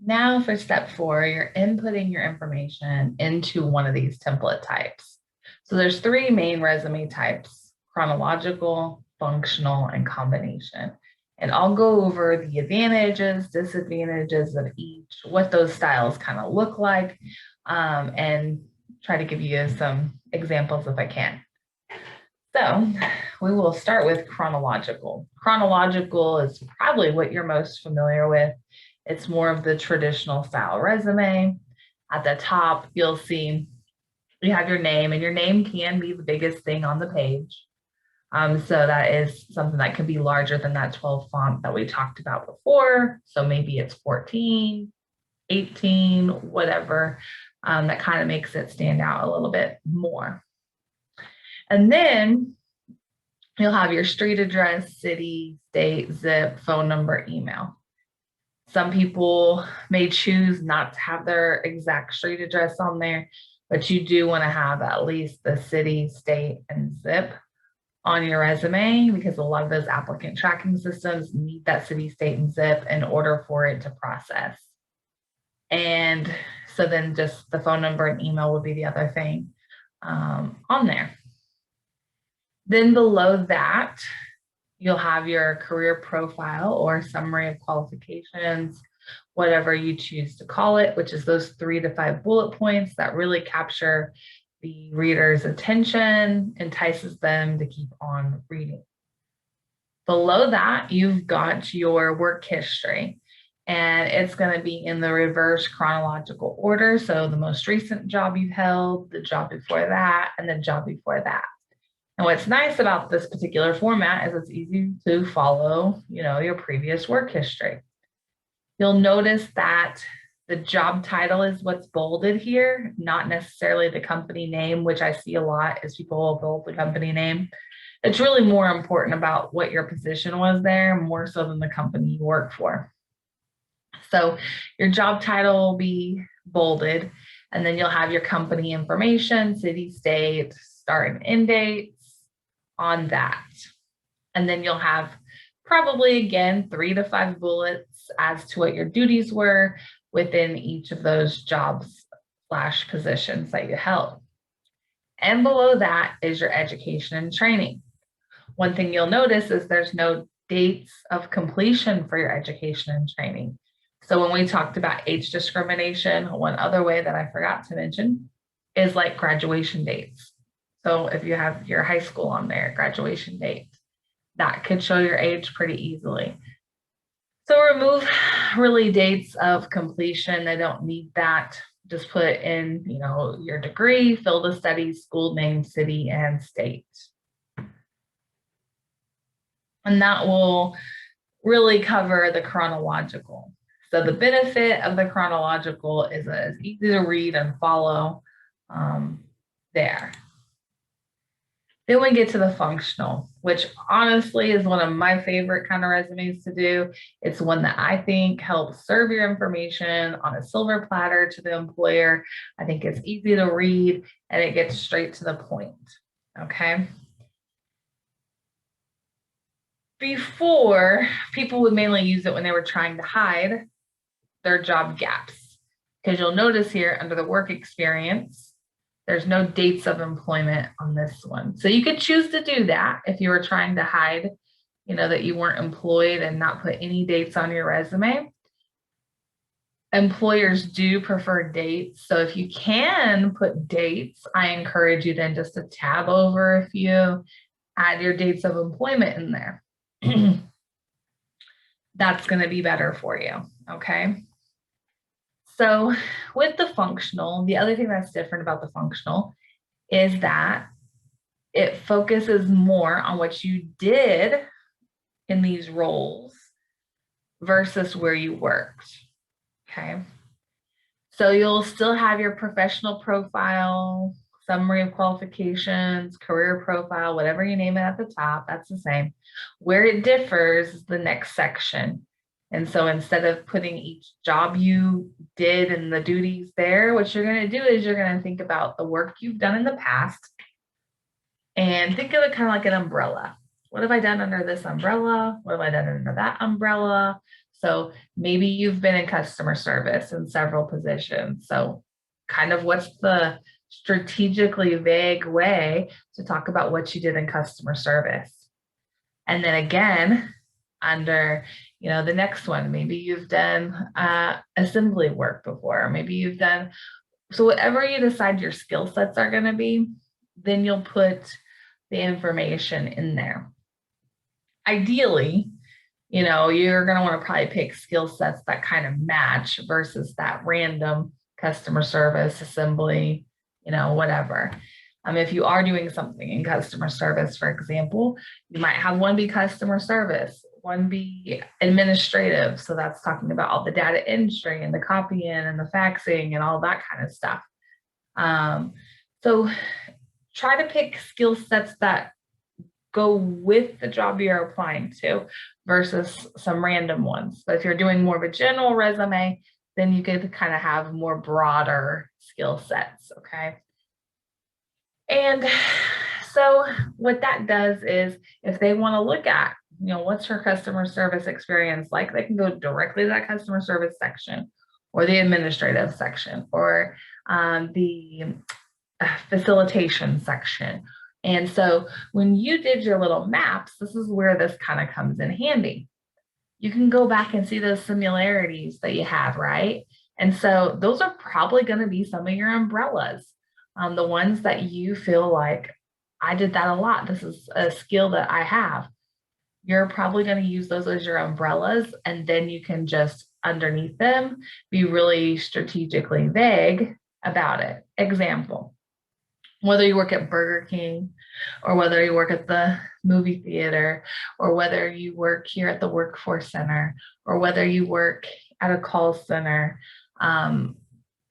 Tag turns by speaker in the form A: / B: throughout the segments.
A: Now for step four, you're inputting your information into one of these template types. So there's three main resume types: chronological, functional, and combination. And I'll go over the advantages, disadvantages of each, what those styles kind of look like, and try to give you some examples if I can. So we will start with chronological. Chronological is probably what you're most familiar with. It's more of the traditional style resume. At the top, you'll see you have your name, and your name can be the biggest thing on the page. So that is something that can be larger than that 12 font that we talked about before. So maybe it's 14, 18, whatever. That kind of makes it stand out a little bit more. And then you'll have your street address, city, state, zip, phone number, email. Some people may choose not to have their exact street address on there, but you do want to have at least the city, state, and zip on your resume because a lot of those applicant tracking systems need that city, state, and zip in order for it to process. And so then just the phone number and email would be the other thing on there. Then below that, you'll have your career profile or summary of qualifications, whatever you choose to call it, which is those 3 to 5 bullet points that really capture the reader's attention, entices them to keep on reading. Below that, you've got your work history, and it's going to be in the reverse chronological order. So the most recent job you've held, the job before that, and the job before that. And what's nice about this particular format is it's easy to follow, your previous work history. You'll notice that the job title is what's bolded here, not necessarily the company name, which I see a lot is people will bold the company name. It's really more important about what your position was there, more so than the company you work for. So your job title will be bolded, and then you'll have your company information, city, state, start and end dates on that. And then you'll have probably, again, 3 to 5 bullets as to what your duties were within each of those jobs / positions that you held. And below that is your education and training. One thing you'll notice is there's no dates of completion for your education and training. So when we talked about age discrimination, one other way that I forgot to mention is like graduation dates. So if you have your high school on there, graduation date, that could show your age pretty easily. So remove really dates of completion. They don't need that. Just put in, your degree, field of studies, school name, city, and state. And that will really cover the chronological. So the benefit of the chronological is that it's easy to read and follow there. Then we get to the functional, which honestly is one of my favorite kind of resumes to do. It's one that I think helps serve your information on a silver platter to the employer. I think it's easy to read and it gets straight to the point. Okay. Before, people would mainly use it when they were trying to hide their job gaps. Because you'll notice here under the work experience, there's no dates of employment on this one. So you could choose to do that if you were trying to hide, that you weren't employed and not put any dates on your resume. Employers do prefer dates. So if you can put dates, I encourage you then just to tab over a few, add your dates of employment in there. That's going to be better for you. Okay. So with the functional, the other thing that's different about the functional is that it focuses more on what you did in these roles versus where you worked. Okay. So you'll still have your professional profile, summary of qualifications, career profile, whatever you name it at the top, that's the same. Where it differs is the next section. And so instead of putting each job you did and the duties there, what you're going to do is you're going to think about the work you've done in the past and think of it kind of like an umbrella. What have I done under this umbrella? What have I done under that umbrella? So maybe you've been in customer service in several positions. So kind of what's the strategically vague way to talk about what you did in customer service? And then again, under the next one, maybe you've done assembly work before, maybe you've done, so whatever you decide your skill sets are going to be, then you'll put the information in there. Ideally, you're going to want to probably pick skill sets that kind of match versus that random customer service, assembly, whatever. If you are doing something in customer service, for example, you might have one be customer service, one be administrative. So that's talking about all the data entry and the copying and the faxing and all that kind of stuff. So try to pick skill sets that go with the job you're applying to versus some random ones. But if you're doing more of a general resume, then you get to kind of have more broader skill sets, okay? And so what that does is if they want to look at, what's her customer service experience like, they can go directly to that customer service section or the administrative section or the facilitation section. And so when you did your little maps, this is where this kind of comes in handy. You can go back and see those similarities that you have, right? And so those are probably going to be some of your umbrellas, the ones that you feel like, I did that a lot. This is a skill that I have. You're probably going to use those as your umbrellas, and then you can just underneath them be really strategically vague about it. Example, whether you work at Burger King or whether you work at the movie theater or whether you work here at the workforce center or whether you work at a call center and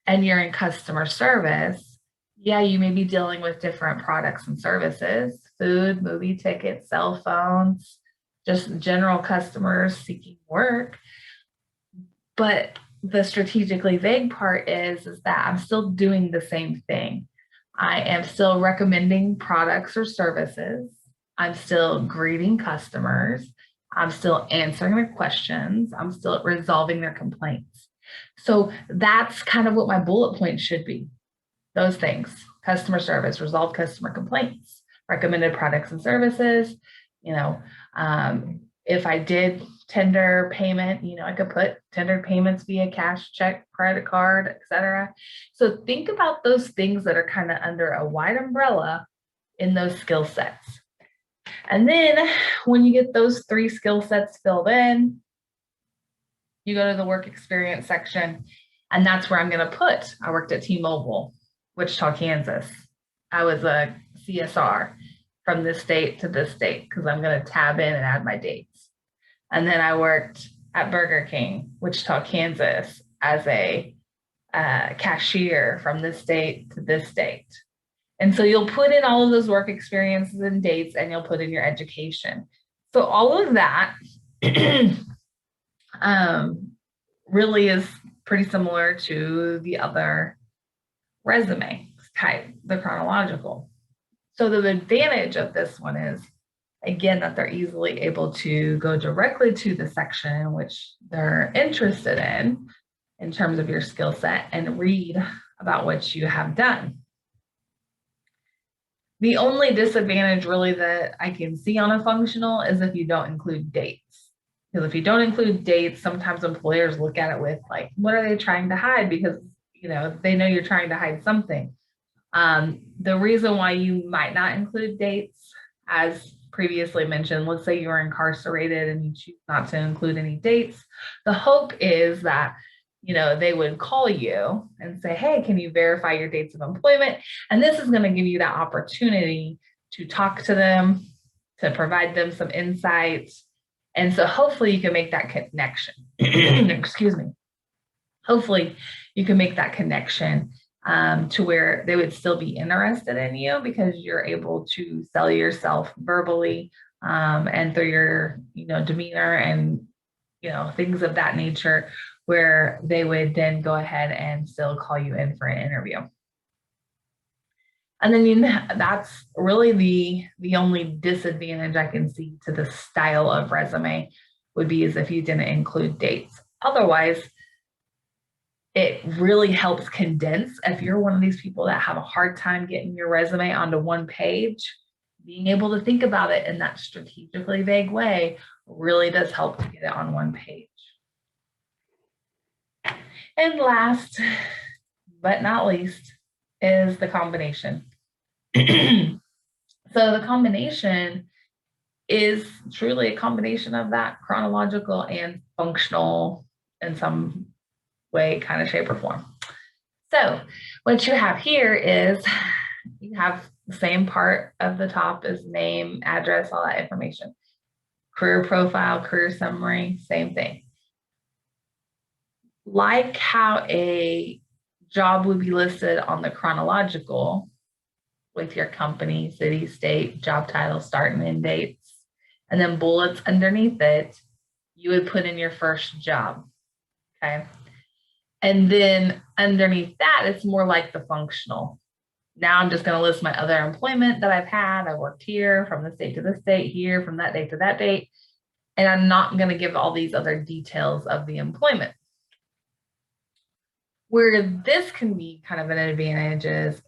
A: you're in customer service, yeah, you may be dealing with different products and services, food, movie tickets, cell phones, just general customers seeking work. But the strategically vague part is that I'm still doing the same thing. I am still recommending products or services. I'm still greeting customers. I'm still answering their questions. I'm still resolving their complaints. So that's kind of what my bullet points should be. Those things: customer service, resolve customer complaints, recommended products and services. If I did tender payment, I could put tendered payments via cash, check, credit card, etc. So think about those things that are kind of under a wide umbrella in those skill sets. And then when you get those 3 skill sets filled in, you go to the work experience section, and that's where I'm going to put, I worked at T-Mobile, Wichita, Kansas. I was a CSR from this date to this date because I'm going to tab in and add my dates. And then I worked at Burger King, Wichita, Kansas, as a cashier from this date to this date. And so you'll put in all of those work experiences and dates, and you'll put in your education. So all of that really is pretty similar to the other resume type, the chronological. So the advantage of this one is, again, that they're easily able to go directly to the section in which they're interested in terms of your skill set, and read about what you have done. The only disadvantage really that I can see on a functional is if you don't include dates. Because if you don't include dates, sometimes employers look at it with like, what are they trying to hide? Because they know you're trying to hide something. The reason why you might not include dates, as previously mentioned, let's say you were incarcerated and you choose not to include any dates, the hope is that they would call you and say, hey, can you verify your dates of employment? And this is going to give you that opportunity to talk to them, to provide them some insights. And so hopefully you can make that connection. Excuse me. Hopefully you can make that connection to where they would still be interested in you because you're able to sell yourself verbally and through your demeanor and things of that nature, where they would then go ahead and still call you in for an interview. And then that's really the only disadvantage I can see to the style of resume, would be as if you didn't include dates. Otherwise, it really helps condense. If you're one of these people that have a hard time getting your resume onto one page, being able to think about it in that strategically vague way really does help to get it on one page. And last but not least is the combination. So the combination is truly a combination of that chronological and functional in some way, kind of shape or form. So what you have here is you have the same part of the top is name, address, all that information. Career profile, career summary, same thing. Like how a job would be listed on the chronological with your company, city, state, job title, start and end dates, and then bullets underneath it, you would put in your first job, okay? And then underneath that, it's more like the functional. Now I'm just going to list my other employment that I've had. I worked here from this date to this date, here from that date to that date. And I'm not going to give all these other details of the employment. Where this can be kind of an advantage is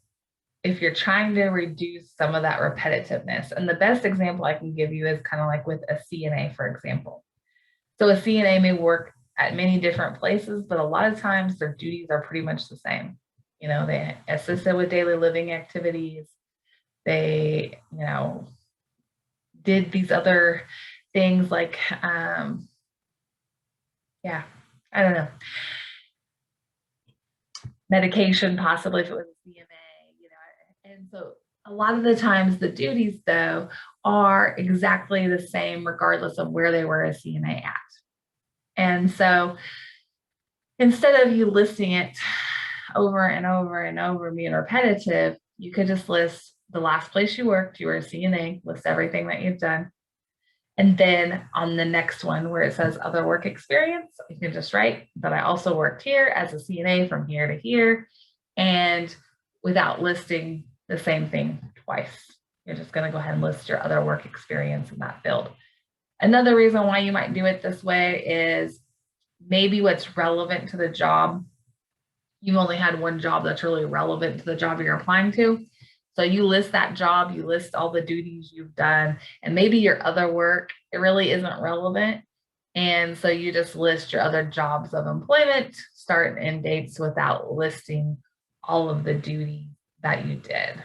A: if you're trying to reduce some of that repetitiveness. And the best example I can give you is kind of like with a CNA, for example. So a CNA may work at many different places, but a lot of times their duties are pretty much the same. You know, they assisted with daily living activities. They, you know, did these other things like, yeah, I don't know, medication, possibly if it was a CMA, you know. And so a lot of the times the duties, though, are exactly the same regardless of where they were a CNA at. And so instead of you listing it over and over and over being repetitive, you could just list the last place you worked, you were a CNA, list everything that you've done. And then on the next one where it says other work experience, you can just write that I also worked here as a CNA from here to here, and without listing the same thing twice. You're just going to go ahead and list your other work experience in that field. Another reason why you might do it this way is maybe what's relevant to the job. You've only had one job that's really relevant to the job you're applying to. So you list that job, you list all the duties you've done, and maybe your other work, it really isn't relevant. And so you just list your other jobs of employment, start and end dates without listing all of the duties that you did.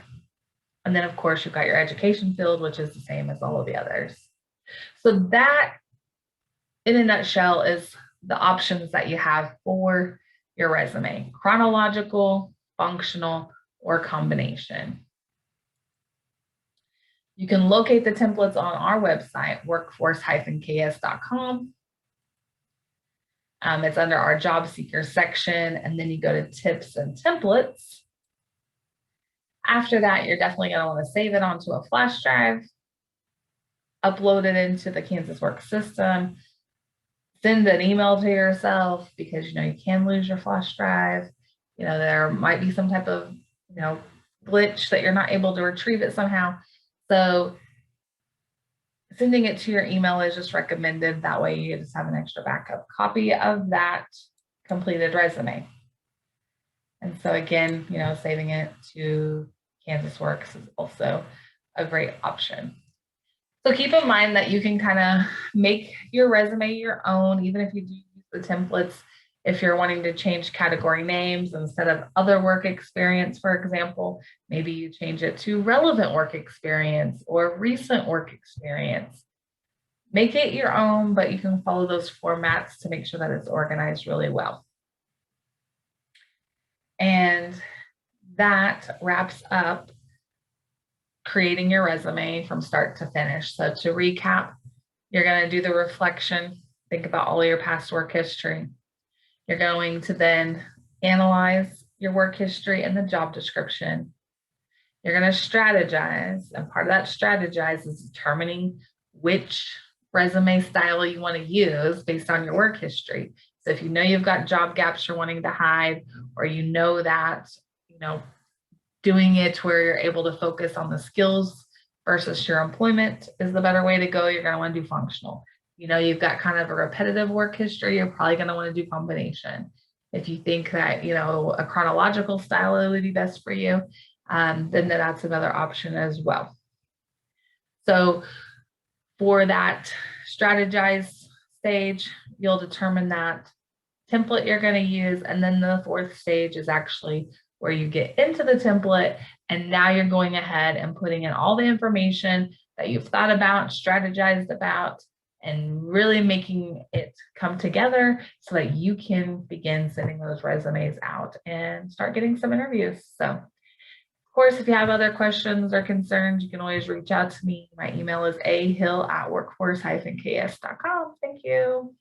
A: And then of course you've got your education field, which is the same as all of the others. So that in a nutshell is the options that you have for your resume: chronological, functional, or combination. You can locate the templates on our website, workforce-ks.com. It's under our job seeker section, and then you go to tips and templates. After that, you're definitely going to want to save it onto a flash drive, upload it into the Kansas Work system, send an email to yourself because, you know, you can lose your flash drive. You know, there might be some type of, you know, glitch that you're not able to retrieve it somehow. So sending it to your email is just recommended. That way you just have an extra backup copy of that completed resume. And so again, you know, saving it to Kansas Works is also a great option. So keep in mind that you can kind of make your resume your own, even if you do use the templates. If you're wanting to change category names instead of other work experience, for example, maybe you change it to relevant work experience or recent work experience. Make it your own, but you can follow those formats to make sure that it's organized really well. And that wraps up creating your resume from start to finish. So to recap, you're going to do the reflection, think about all of your past work history. You're going to then analyze your work history and the job description. You're going to strategize, and part of that strategize is determining which resume style you want to use based on your work history. So if you know you've got job gaps you're wanting to hide, or you know that, you know, doing it where you're able to focus on the skills versus your employment is the better way to go, you're going to want to do functional. you know, you've got kind of a repetitive work history, you're probably going to want to do combination. If you think that, you know, a chronological style would be best for you, then that's another option as well. So for that strategize stage, you'll determine that template you're going to use. And then the fourth stage is actually where you get into the template. And now you're going ahead and putting in all the information that you've thought about, strategized about, and really making it come together so that you can begin sending those resumes out and start getting some interviews. So, of course, if you have other questions or concerns, you can always reach out to me. My email is ahill@workforce-ks.com. Thank you.